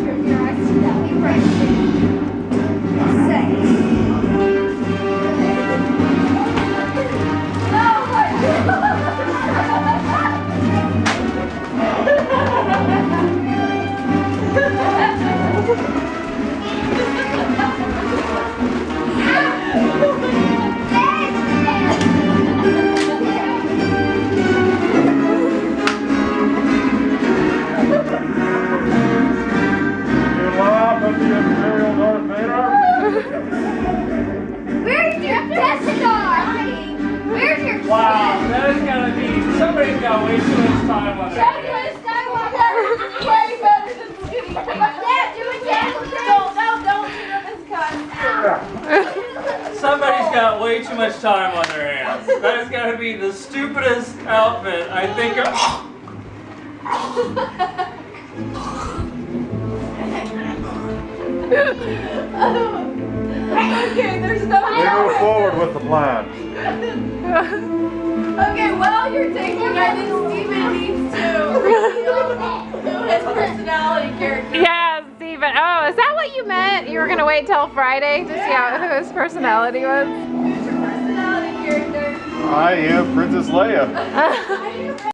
Turn your eyes to that way, right? Say. Oh my Where's your Death Star? Where's your Wow, that is gotta be, somebody's got way too much time on their hands. Way better than Skinny. Dad, do it, Dad. Don't do this, Somebody's got way too much time on their hands. That has gotta be the stupidest outfit I think of. Okay, there's no We move forward with the plan. Okay, while you're taking, I think Steven needs to do his personality character. Yeah, Steven. Oh, is that what you meant? You were gonna wait till Friday to see who his personality was? Who's your personality character? I am Princess Leia.